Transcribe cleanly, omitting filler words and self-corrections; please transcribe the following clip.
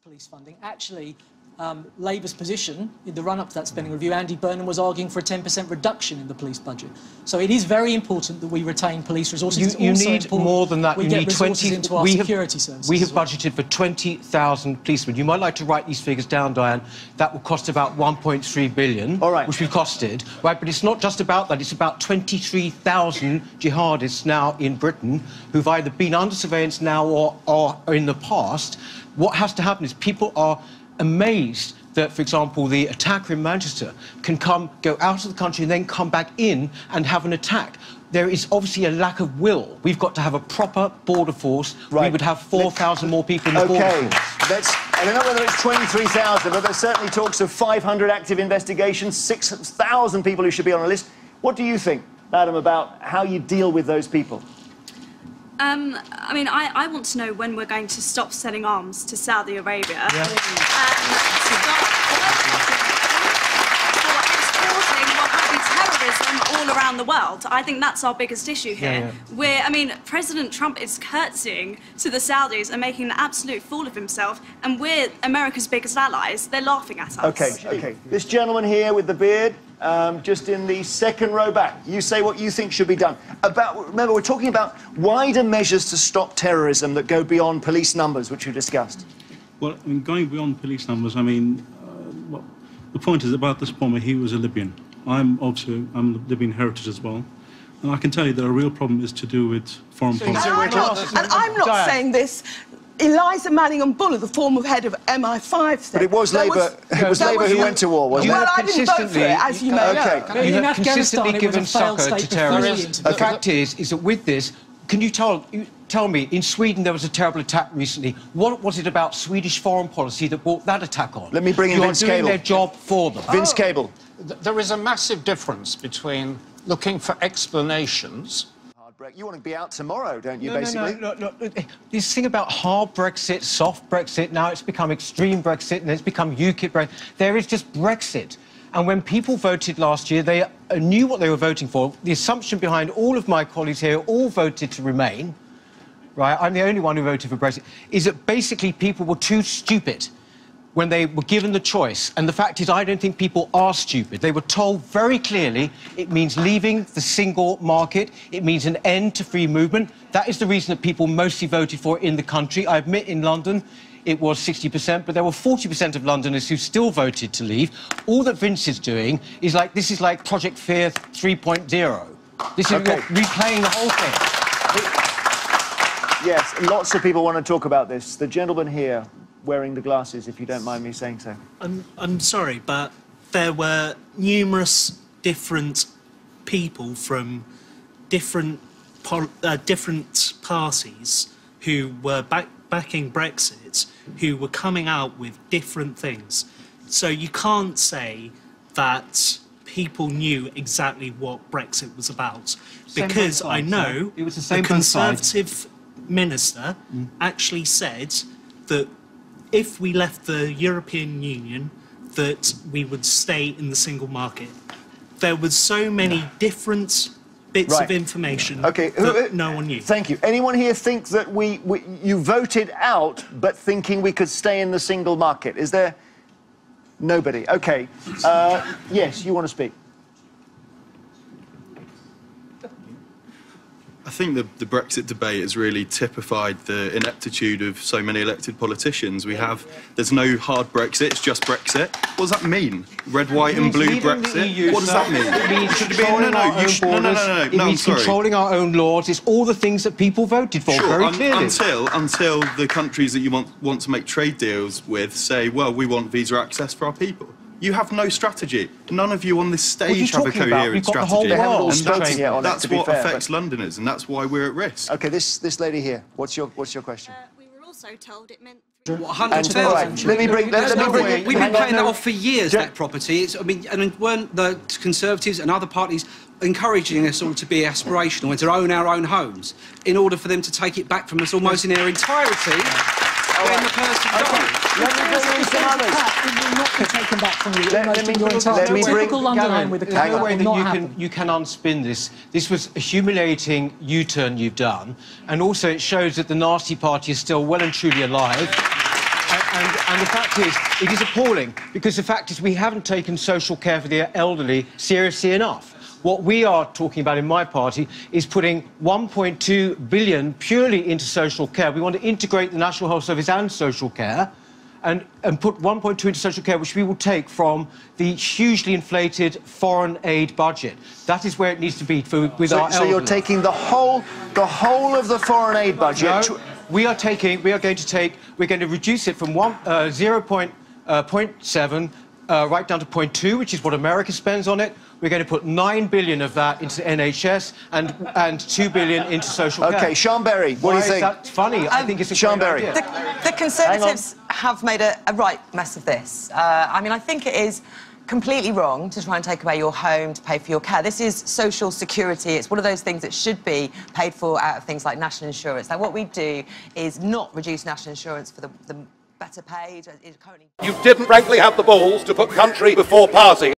Police funding. Actually, Labour's position in the run-up to that spending review, Andy Burnham was arguing for a 10% reduction in the police budget. So it is very important that we retain police resources. You need more than that. We get resources into our security services. We have budgeted for 20,000 policemen. You might like to write these figures down, Diane. That will cost about 1.3 billion, which we've costed. Right, but it's not just about that. It's about 23,000 jihadists now in Britain who've either been under surveillance now or in the past. What has to happen is people are amazed that, for example, the attacker in Manchester can go out of the country and then come back in and have an attack. There is obviously a lack of will. We've got to have a proper border force. Right. We would have 4,000 more people in the border force. I don't know whether it's 23,000, but there's certainly talks of 500 active investigations, 6,000 people who should be on a list. What do you think, Madam, about how you deal with those people? I mean, I want to know when we're going to stop selling arms to Saudi Arabia. Yeah. Terrorism all around the world. I think that's our biggest issue here. I mean, President Trump is curtsying to the Saudis and making an absolute fool of himself, and we're America's biggest allies. They're laughing at us. OK. This gentleman here with the beard, just in the second row back. You say what you think should be done. Remember, we're talking about wider measures to stop terrorism that go beyond police numbers, which we discussed. Well, I mean, going beyond police numbers, I mean, well, the point is about this bomber, he was a Libyan. I'm Libyan heritage as well. And I can tell you that a real problem is to do with foreign policy. I'm not saying this. Eliza Manningham Buller, the former head of MI5, said... But it was Labour who went to war, wasn't it? Well, I didn't vote for it, as you may know. You have consistently given succour to terrorists. The fact is that with this, can you tell me, in Sweden there was a terrible attack recently. What was it about Swedish foreign policy that brought that attack on? Let me bring in Vince Cable. You are doing their job for them. Vince Cable. There is a massive difference between looking for explanations. You want to be out tomorrow, don't you, basically? No. This thing about hard Brexit, soft Brexit, now it's become extreme Brexit, and it's become UKIP Brexit. There is just Brexit. And when people voted last year, they knew what they were voting for. The assumption behind all of my colleagues here all voted to remain, right? I'm the only one who voted for Brexit, is that basically people were too stupid when they were given the choice. And the fact is, I don't think people are stupid. They were told very clearly it means leaving the single market, it means an end to free movement. That is the reason that people mostly voted for it in the country. I admit in London it was 60%, but there were 40% of Londoners who still voted to leave. All that Vince is doing is this is like Project Fear 3.0. This is replaying the whole thing. Yes, lots of people want to talk about this. The gentleman here, wearing the glasses, if you don't mind me saying so. I'm sorry, but there were numerous different people from different parties who were backing Brexit, who were coming out with different things. So you can't say that people knew exactly what Brexit was about, because I know it was the same Conservative minister actually said that if we left the European Union, that we would stay in the single market. There was so many different bits of information that no one knew. Thank you. Anyone here think that you voted out, but thinking we could stay in the single market? Is there... Nobody. OK. Yes, you want to speak? I think the Brexit debate has really typified the ineptitude of so many elected politicians. There's no hard Brexit, it's just Brexit. What does that mean? Red, white and blue Brexit? What does that mean? It means controlling our own borders. It means controlling our own laws. It's all the things that people voted for, very clearly. Until the countries that you want to make trade deals with say, well, we want visa access for our people. You have no strategy. None of you on this stage have a coherent strategy. And that's what affects Londoners, and that's why we're at risk. OK, this lady here, what's your question? We were also told it meant... 100,000. Let me bring... We've been paying that off for years, that property. And weren't the Conservatives and other parties encouraging us all to be aspirational and to own our own homes in order for them to take it back from us almost in their entirety when the person died? Let me bring in some others. It will not be taken back from you. Let me bring... No way that you can unspin this. This was a humiliating U-turn you've done, and also it shows that the nasty party is still well and truly alive. And the fact is, it is appalling, because the fact is we haven't taken social care for the elderly seriously enough. What we are talking about in my party is putting 1.2 billion purely into social care. We want to integrate the National Health Service and social care, and put 1.2 into social care, which we will take from the hugely inflated foreign aid budget. That is where it needs to be with our elderly. So you're taking the whole of the foreign aid budget? No, we're going to reduce it from 0.7 right down to 0.2, which is what America spends on it. We're going to put 9 billion of that into NHS and 2 billion into social care. OK, Sean Berry, what do you think? That's funny. I think it's a Sean great Berry. idea. The Conservatives have made a right mess of this. I mean, I think it is completely wrong to try and take away your home to pay for your care. This is social security. It's one of those things that should be paid for out of things like national insurance. Now, what we do is not reduce national insurance for the better paid. You didn't, frankly, have the balls to put country before party.